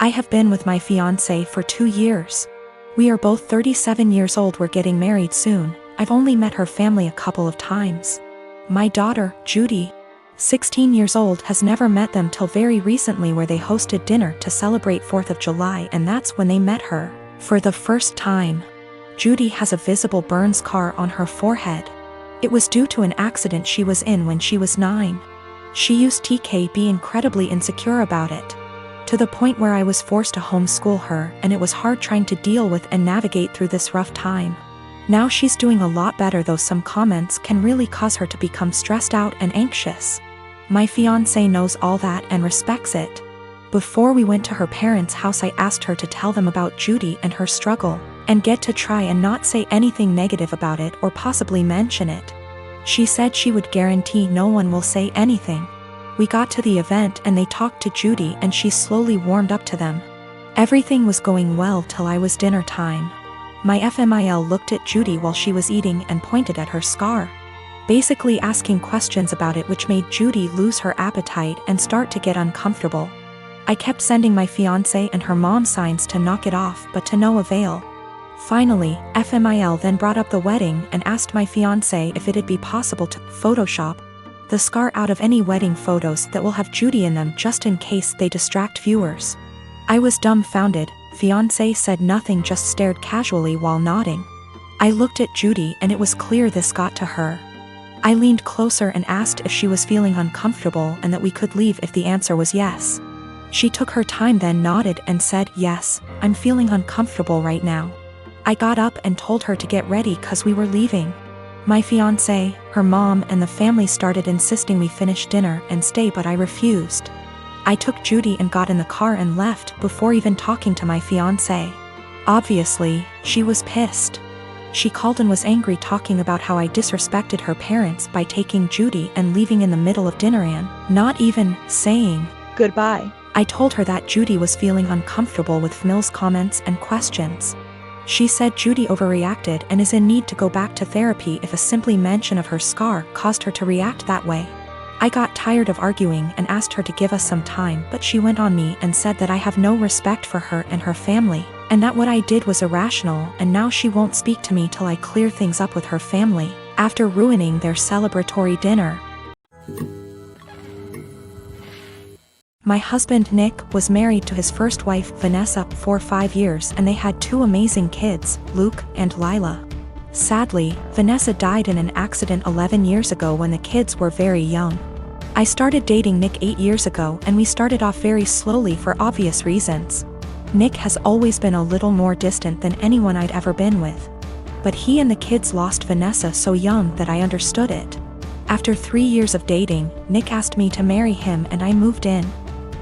I have been with my fiancé for 2 years. We are both 37 years old. We're getting married soon. I've only met her family a couple of times. My daughter, Judy, 16 years old, has never met them till very recently, where they hosted dinner to celebrate 4th of July, and that's when they met her for the first time. Judy has a visible burn scar on her forehead. It was due to an accident she was in when she was 9. She used to be incredibly insecure about it, to the point where I was forced to homeschool her, and it was hard trying to deal with and navigate through this rough time. Now she's doing a lot better, though some comments can really cause her to become stressed out and anxious. My fiancé knows all that and respects it. Before we went to her parents' house, I asked her to tell them about Judy and her struggle, and get to try and not say anything negative about it or possibly mention it. She said she would guarantee no one will say anything. We got to the event and they talked to Judy, and she slowly warmed up to them. Everything was going well till it was dinner time. My FMIL looked at Judy while she was eating and pointed at her scar, basically asking questions about it, which made Judy lose her appetite and start to get uncomfortable. I kept sending my fiancé and her mom signs to knock it off, but to no avail. Finally, FMIL then brought up the wedding and asked my fiancé if it'd be possible to Photoshop the scar out of any wedding photos that will have Judy in them, just in case they distract viewers. I was dumbfounded. Fiancé said nothing, just stared casually while nodding. I looked at Judy and it was clear this got to her. I leaned closer and asked if she was feeling uncomfortable and that we could leave if the answer was yes. She took her time, then nodded and said, "Yes, I'm feeling uncomfortable right now." I got up and told her to get ready cause we were leaving. My fiancé, her mom and the family started insisting we finish dinner and stay, but I refused. I took Judy and got in the car and left before even talking to my fiancé. Obviously, she was pissed. She called and was angry, talking about how I disrespected her parents by taking Judy and leaving in the middle of dinner and not even saying goodbye. I told her that Judy was feeling uncomfortable with Mills' comments and questions. She said Judy overreacted and is in need to go back to therapy if a simply mention of her scar caused her to react that way. I got tired of arguing and asked her to give us some time, but she went on me and said that I have no respect for her and her family, and that what I did was irrational, and now she won't speak to me till I clear things up with her family, after ruining their celebratory dinner. My husband Nick was married to his first wife Vanessa for 5 years, and they had 2 amazing kids, Luke and Lila. Sadly, Vanessa died in an accident 11 years ago when the kids were very young. I started dating Nick 8 years ago, and we started off very slowly for obvious reasons. Nick has always been a little more distant than anyone I'd ever been with. But he and the kids lost Vanessa so young that I understood it. After 3 years of dating, Nick asked me to marry him and I moved in.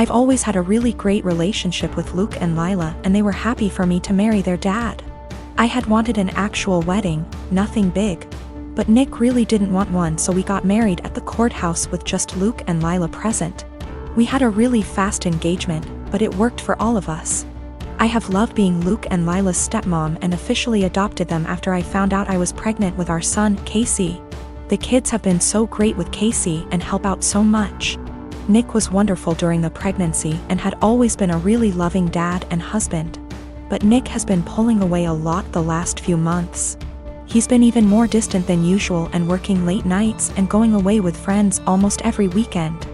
I've always had a really great relationship with Luke and Lila, and they were happy for me to marry their dad. I had wanted an actual wedding, nothing big. But Nick really didn't want one, so we got married at the courthouse with just Luke and Lila present. We had a really fast engagement, but it worked for all of us. I have loved being Luke and Lila's stepmom and officially adopted them after I found out I was pregnant with our son, Casey. The kids have been so great with Casey and help out so much. Nick was wonderful during the pregnancy and had always been a really loving dad and husband. But Nick has been pulling away a lot the last few months. He's been even more distant than usual and working late nights and going away with friends almost every weekend.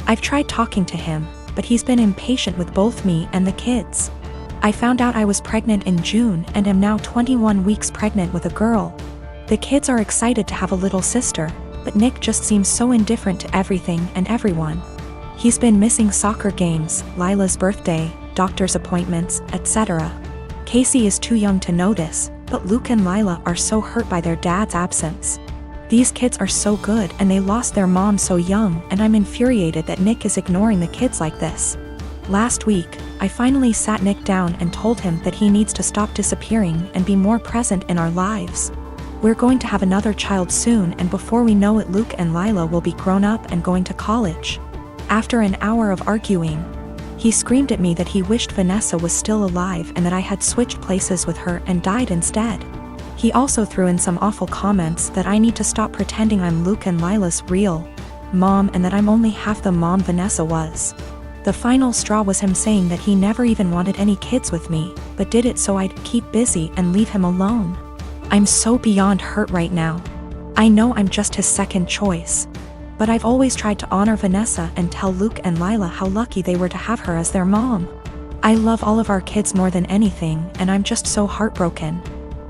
I've tried talking to him, but he's been impatient with both me and the kids. I found out I was pregnant in June and am now 21 weeks pregnant with a girl. The kids are excited to have a little sister, but Nick just seems so indifferent to everything and everyone. He's been missing soccer games, Lila's birthday, doctor's appointments, etc. Casey is too young to notice, but Luke and Lila are so hurt by their dad's absence. These kids are so good and they lost their mom so young, and I'm infuriated that Nick is ignoring the kids like this. Last week, I finally sat Nick down and told him that he needs to stop disappearing and be more present in our lives. We're going to have another child soon, and before we know it, Luke and Lila will be grown up and going to college. After an hour of arguing, he screamed at me that he wished Vanessa was still alive and that I had switched places with her and died instead. He also threw in some awful comments that I need to stop pretending I'm Luke and Lila's real mom and that I'm only half the mom Vanessa was. The final straw was him saying that he never even wanted any kids with me, but did it so I'd keep busy and leave him alone. I'm so beyond hurt right now. I know I'm just his second choice. But I've always tried to honor Vanessa and tell Luke and Lila how lucky they were to have her as their mom. I love all of our kids more than anything, and I'm just so heartbroken.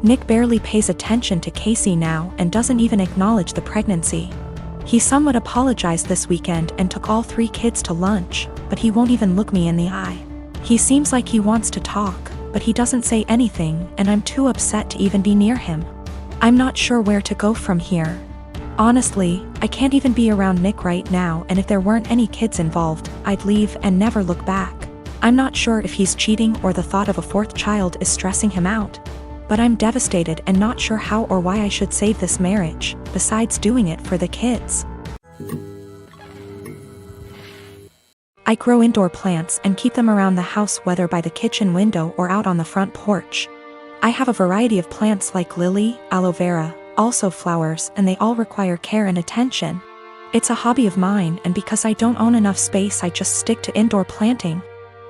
Nick barely pays attention to Casey now and doesn't even acknowledge the pregnancy. He somewhat apologized this weekend and took all 3 kids to lunch, but he won't even look me in the eye. He seems like he wants to talk, but he doesn't say anything, and I'm too upset to even be near him. I'm not sure where to go from here. Honestly, I can't even be around Nick right now, and if there weren't any kids involved, I'd leave and never look back. I'm not sure if he's cheating or the thought of a 4th child is stressing him out. But I'm devastated and not sure how or why I should save this marriage, besides doing it for the kids. I grow indoor plants and keep them around the house, whether by the kitchen window or out on the front porch. I have a variety of plants like lily, aloe vera, also flowers, and they all require care and attention. It's a hobby of mine, and because I don't own enough space, I just stick to indoor planting.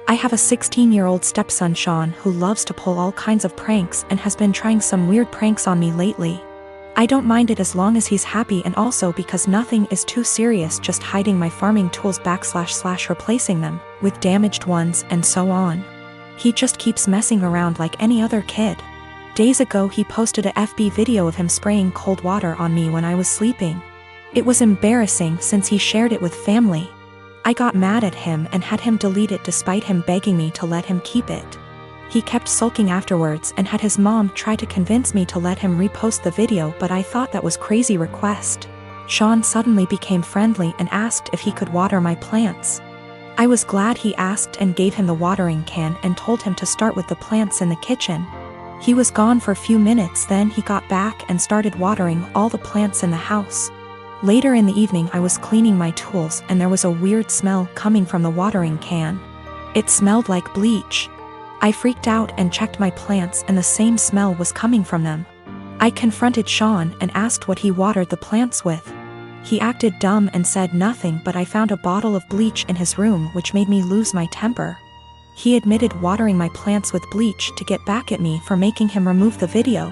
I have a 16-year-old stepson, Sean, who loves to pull all kinds of pranks and has been trying some weird pranks on me lately. I don't mind it as long as he's happy, and also because nothing is too serious, just hiding my farming tools / replacing them with damaged ones and so on. He just keeps messing around like any other kid. Days ago he posted a FB video of him spraying cold water on me when I was sleeping. It was embarrassing since he shared it with family. I got mad at him and had him delete it despite him begging me to let him keep it. He kept sulking afterwards and had his mom try to convince me to let him repost the video, but I thought that was crazy request. Sean suddenly became friendly and asked if he could water my plants. I was glad he asked and gave him the watering can and told him to start with the plants in the kitchen. He was gone for a few minutes, then he got back and started watering all the plants in the house. Later in the evening I was cleaning my tools and there was a weird smell coming from the watering can. It smelled like bleach. I freaked out and checked my plants, and the same smell was coming from them. I confronted Sean and asked what he watered the plants with. He acted dumb and said nothing, but I found a bottle of bleach in his room, which made me lose my temper. He admitted watering my plants with bleach to get back at me for making him remove the video.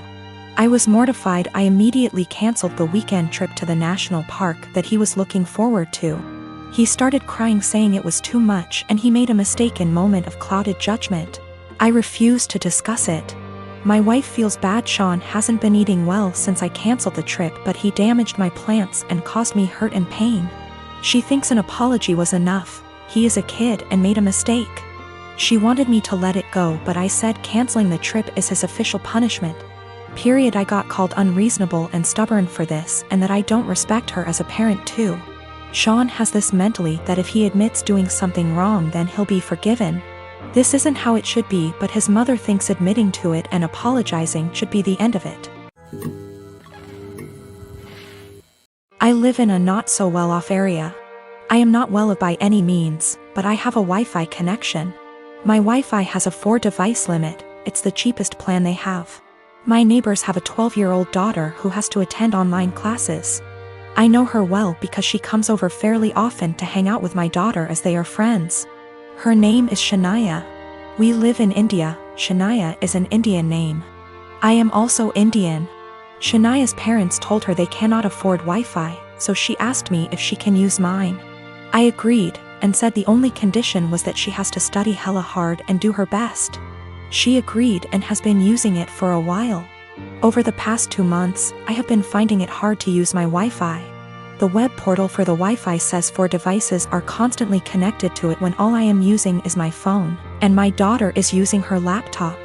I was mortified. I immediately canceled the weekend trip to the national park that he was looking forward to. He started crying, saying it was too much and he made a mistake in moment of clouded judgment. I refused to discuss it. My wife feels bad. Sean hasn't been eating well since I canceled the trip, but he damaged my plants and caused me hurt and pain. She thinks an apology was enough. He is a kid and made a mistake. She wanted me to let it go, but I said canceling the trip is his official punishment. I got called unreasonable and stubborn for this, and that I don't respect her as a parent too. Sean has this mentally that if he admits doing something wrong then he'll be forgiven. This isn't how it should be, but his mother thinks admitting to it and apologizing should be the end of it. I live in a not so well off area. I am not well off by any means, but I have a Wi-Fi connection. My Wi-Fi has a 4-device limit. It's the cheapest plan they have. My neighbors have a 12-year-old daughter who has to attend online classes. I know her well because she comes over fairly often to hang out with my daughter as they are friends. Her name is Shania. We live in India. Shania is an Indian name. I am also Indian. Shania's parents told her they cannot afford Wi-Fi, so she asked me if she can use mine. I agreed and said the only condition was that she has to study hella hard and do her best. She agreed and has been using it for a while. Over the past 2 months, I have been finding it hard to use my Wi-Fi. The web portal for the Wi-Fi says 4 devices are constantly connected to it when all I am using is my phone, and my daughter is using her laptop.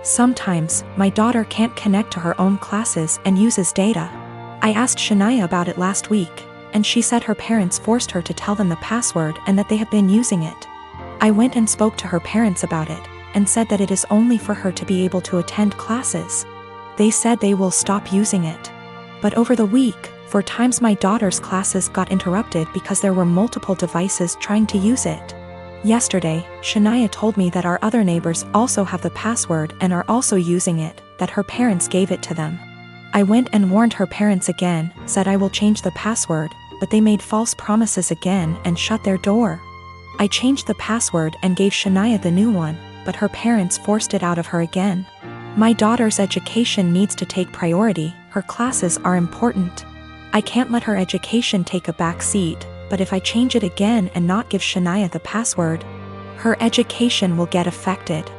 Sometimes, my daughter can't connect to her own classes and uses data. I asked Shania about it last week, and she said her parents forced her to tell them the password and that they have been using it. I went and spoke to her parents about it, and said that it is only for her to be able to attend classes. They said they will stop using it. But over the week, 4 times my daughter's classes got interrupted because there were multiple devices trying to use it. Yesterday, Shania told me that our other neighbors also have the password and are also using it, that her parents gave it to them. I went and warned her parents again, said I will change the password, but they made false promises again and shut their door. I changed the password and gave Shania the new one, but her parents forced it out of her again. My daughter's education needs to take priority, her classes are important. I can't let her education take a back seat, but if I change it again and not give Shania the password, her education will get affected.